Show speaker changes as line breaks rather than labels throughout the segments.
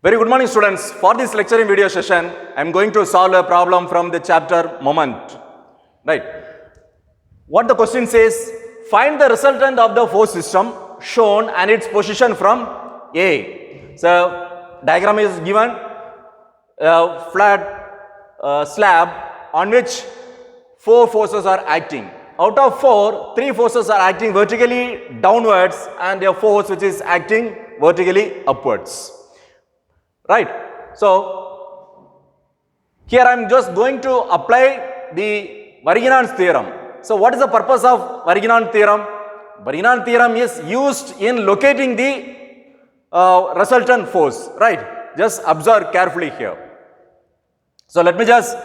Very good morning, students. For this lecturing video session, I am going to solve a problem from the chapter Moment. Right. What the question says, find the resultant of the force system shown and its position from A. So, diagram is given, a flat slab on which 4 forces are acting. Out of 4, 3 forces are acting vertically downwards and a force which is acting vertically upwards. Right. So, here I am just going to apply the Varignin's theorem. So, what is the purpose of Varignin theorem? Varignin theorem is used in locating the resultant force. Right. Just observe carefully here. So, let me just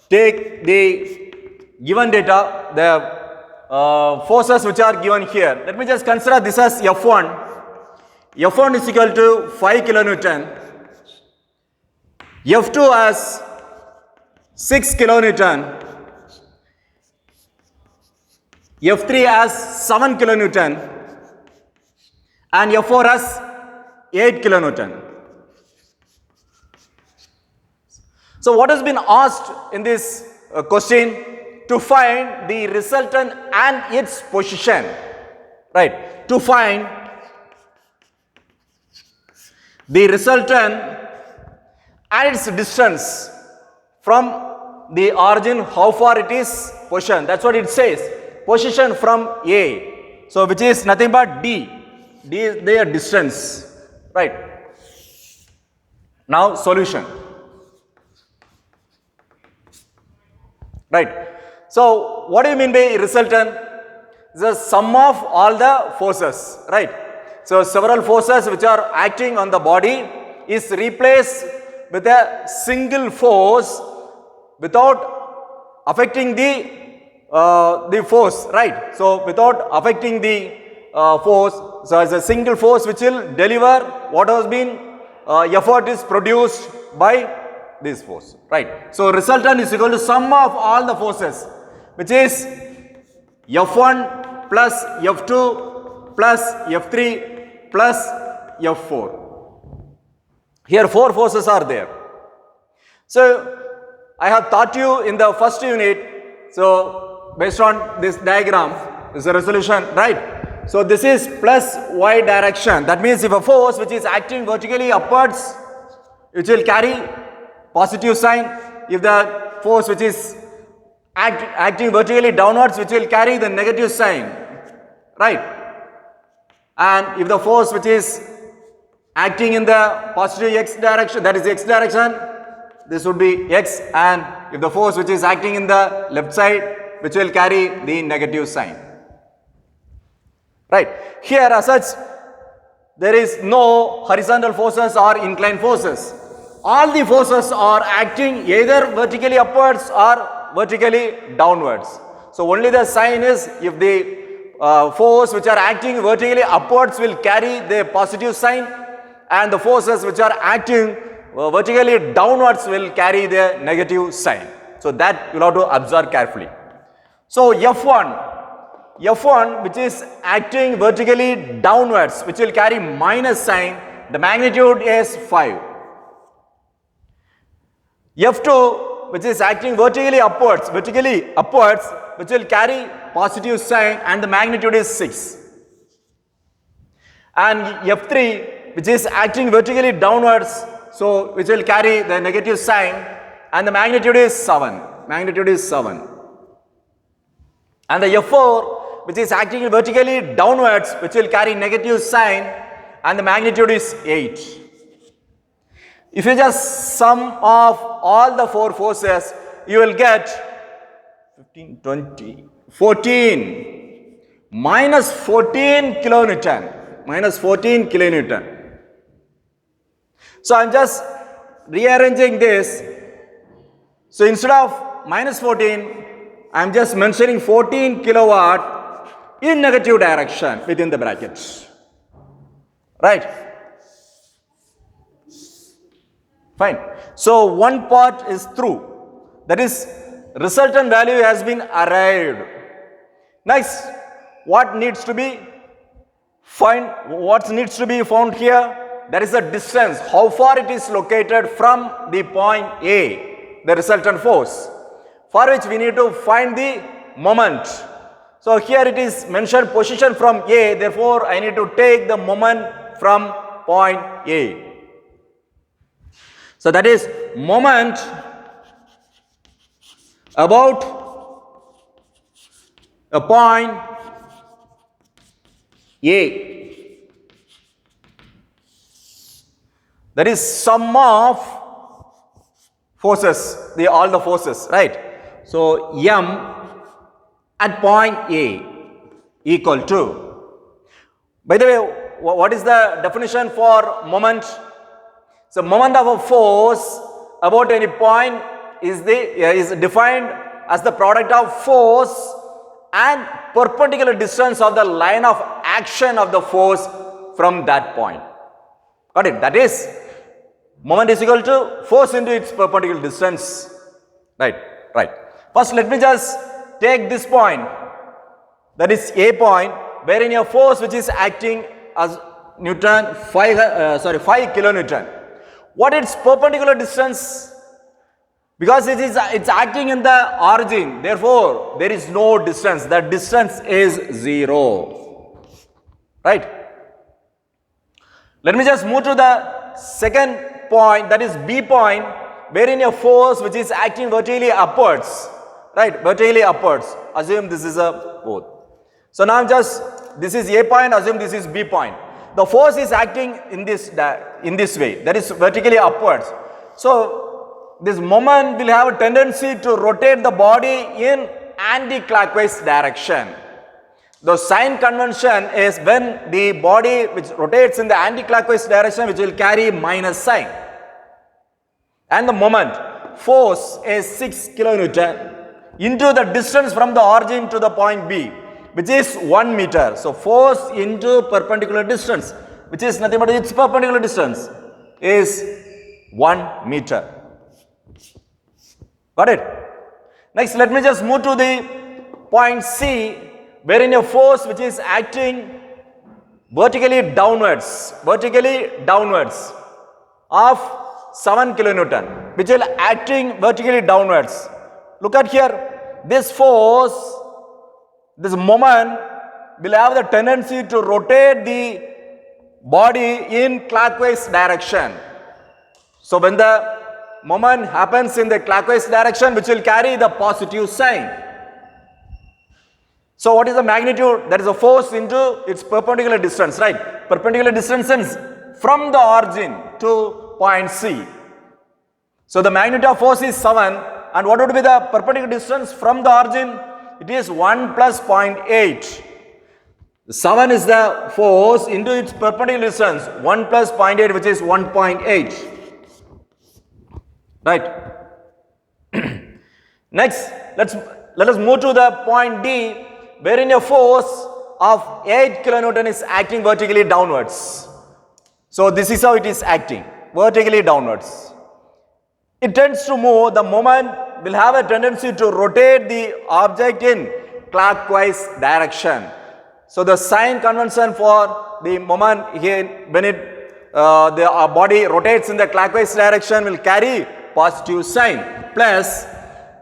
take the given data, the forces which are given here. Let me just consider this as F1. F1 is equal to 5 kilonewton, F2 as 6 kilonewton, F3 as 7 kilonewton, and F4 as 8 kilonewton. So, what has been asked in this question? To find the resultant and its position. Right. To find the resultant and its distance from the origin, how far it is positioned. That's what it says. Position from A. So, which is nothing but D. D is their distance. Right. Now, solution. Right. So, what do you mean by resultant? The sum of all the forces. Right. So, several forces which are acting on the body is replaced with a single force without affecting the force, right. So, without affecting the force, so as a single force which will deliver what has been effort is produced by this force, right. So, resultant is equal to sum of all the forces, which is F1 plus F2 plus F3 plus F4. Here 4 forces are there. So, I have taught you in the first unit, so based on this diagram, this is a resolution, right. So, this is plus y direction. That means if a force which is acting vertically upwards, it will carry positive sign. If the force which is acting vertically downwards, which will carry the negative sign, right. And if the force which is acting in the positive x direction, that is x direction, this would be x, and if the force which is acting in the left side, which will carry the negative sign. Right. Here as such, there is no horizontal forces or inclined forces. All the forces are acting either vertically upwards or vertically downwards. So, only the sign is if the force which are acting vertically upwards will carry the positive sign, and the forces which are acting vertically downwards will carry the negative sign. So, that you will have to observe carefully. So, F1 which is acting vertically downwards, which will carry minus sign, the magnitude is 5. F2 which is acting vertically upwards, which will carry positive sign, and the magnitude is 6. And F3 which is acting vertically downwards, so which will carry the negative sign, and the magnitude is 7. And the F4 which is acting vertically downwards, which will carry negative sign, and the magnitude is 8. If you just sum of all the 4 forces, you will get 15, 20, 14, minus 14 kilonewton. So, I am just rearranging this. So, instead of minus 14, I am just mentioning 14 kilowatt in negative direction within the brackets. Right. Fine. So, one part is through. That is, resultant value has been arrived. Next, what needs to be found here? that is the distance, how far it is located from the point A, the resultant force, for which we need to find the moment. So here it is mentioned position from A, therefore I need to take the moment from point A. So that is moment about a point A. That is sum of forces, all the forces, right? So M at point A equal to. By the way, what is the definition for moment? So moment of a force about any point is defined as the product of force and perpendicular distance of the line of action of the force from that point. Got it? That is, moment is equal to force into its perpendicular distance. Right. First, let me just take this point, that is A point, wherein a force which is acting as Newton 5 kilonewton. What is its perpendicular distance? Because it's acting in the origin, therefore there is no distance. The distance is 0. Right? Let me just move to the second point, that is B point, wherein a force which is acting vertically upwards. Right? Vertically upwards. Assume this is a both. So now this is A point, assume this is B point. The force is acting in this way, that is vertically upwards. So this moment will have a tendency to rotate the body in anti-clockwise direction. The sign convention is when the body which rotates in the anti-clockwise direction, which will carry minus sign. And the moment, force is 6 kilonewton into the distance from the origin to the point B, which is 1 meter. So force into perpendicular distance, which is nothing but its perpendicular distance, is 1 meter. Got it? Next, let me just move to the point C, wherein a force which is acting vertically downwards of 7 kilonewton, which is acting vertically downwards. Look at here, this force, this moment will have the tendency to rotate the body in clockwise direction. So when the moment happens in the clockwise direction, which will carry the positive sign. So what is the magnitude? That is a force into its perpendicular distance, right? Perpendicular distance from the origin to point C. So the magnitude of force is 7, and what would be the perpendicular distance from the origin? It is 1 plus 0.8. 7 is the force into its perpendicular distance, 1 plus 0.8, which is 1.8. Right. Next, let us move to the point D, wherein a force of 8 kilonewton is acting vertically downwards. So this is how it is acting, vertically downwards. It tends to move, the moment will have a tendency to rotate the object in clockwise direction. So the sign convention for the moment here, when the body rotates in the clockwise direction, will carry positive sign, plus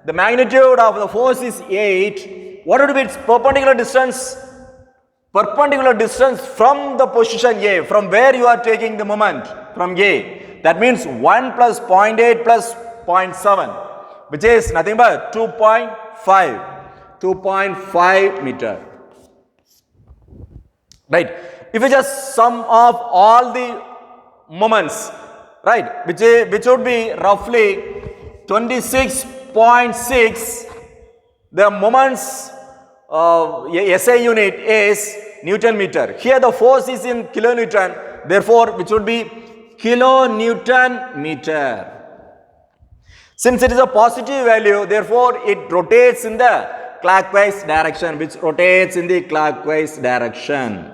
the magnitude of the force is 8. What would be its perpendicular distance? Perpendicular distance from the position A, from where you are taking the moment, from A. That means 1 plus 0.8 plus 0.7, which is nothing but 2.5 meter. Right? If you just sum up all the moments, right, which would be roughly 26.6, the moments SI unit is Newton meter. Here the force is in kilonewton, therefore which would be kilonewton meter. Since it is a positive value, therefore it rotates in the clockwise direction, which rotates in the clockwise direction.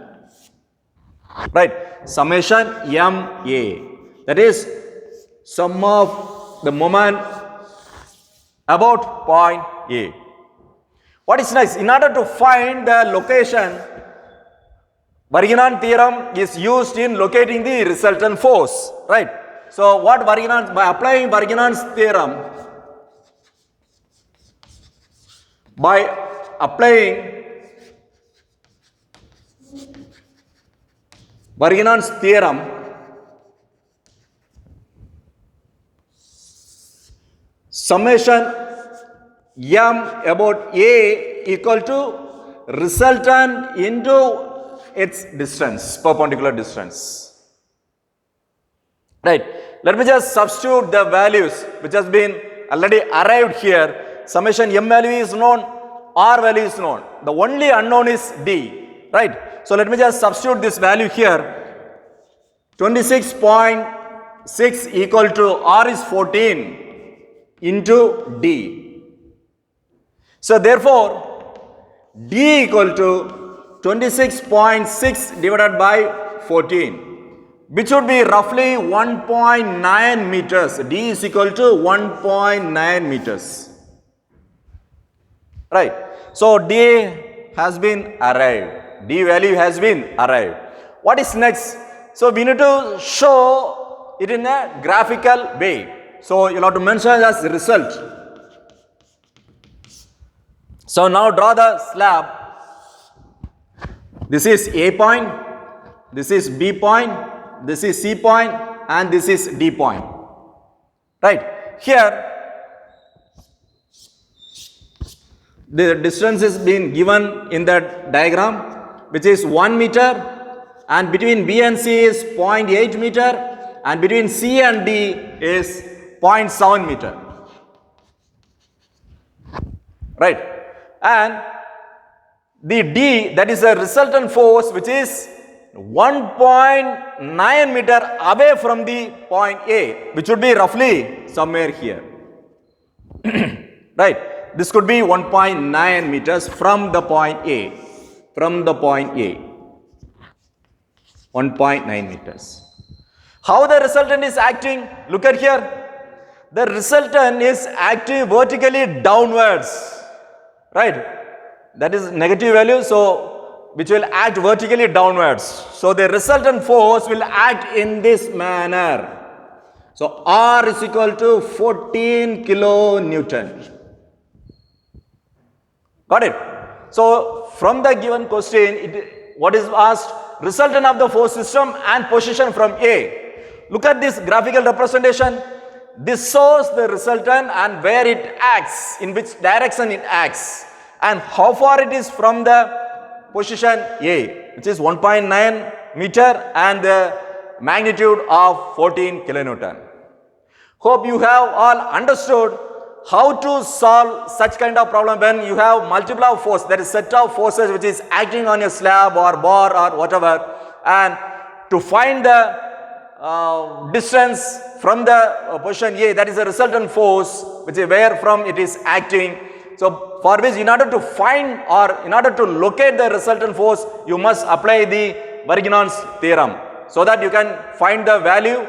Right? Summation MA. That is sum of the moment about point A. What is nice, in order to find the location, Varignon theorem is used in locating the resultant force, right? So what Varignon's, by applying Varignon's theorem, by applying Varignon's theorem, summation m about A equal to resultant into its distance, perpendicular distance. Right. Let me just substitute the values which has been already arrived here. Summation m value is known, r value is known. The only unknown is d. Right. So let me just substitute this value here. 26.6 equal to r is 14 into d. So therefore, d equal to 26.6 divided by 14, which would be roughly 1.9 meters. D is equal to 1.9 meters. Right. So D has been arrived. D value has been arrived. What is next? So we need to show it in a graphical way. So you'll have to mention as result. So now draw the slab. This is A point, this is B point, this is C point, and this is D point. Right. Here, the distance is being given in that diagram, which is 1 meter, and between B and C is 0.8 meter, and between C and D is 0.7 meter. Right. And the D, that is a resultant force, which is 1.9 meter away from the point A, which would be roughly somewhere here. Right. This could be 1.9 meters from the point A. From the point A. 1.9 meters. How the resultant is acting? Look at here. The resultant is acting vertically downwards. Right. That is negative value, so which will act vertically downwards. So the resultant force will act in this manner. So R is equal to 14 kilonewton. Got it? So from the given question, what is asked? Resultant of the force system and position from A. Look at this graphical representation. This shows the resultant and where it acts, in which direction it acts, and how far it is from the position A, which is 1.9 meter and the magnitude of 14 kilonewton. Hope you have all understood how to solve such kind of problem when you have multiple of force, that is set of forces which is acting on a slab or bar or whatever, and to find the distance from the position A, that is the resultant force, which is where from it is acting. So for which, in order to find or in order to locate the resultant force, you must apply the Varignon's theorem, so that you can find the value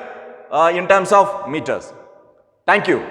in terms of meters. Thank you.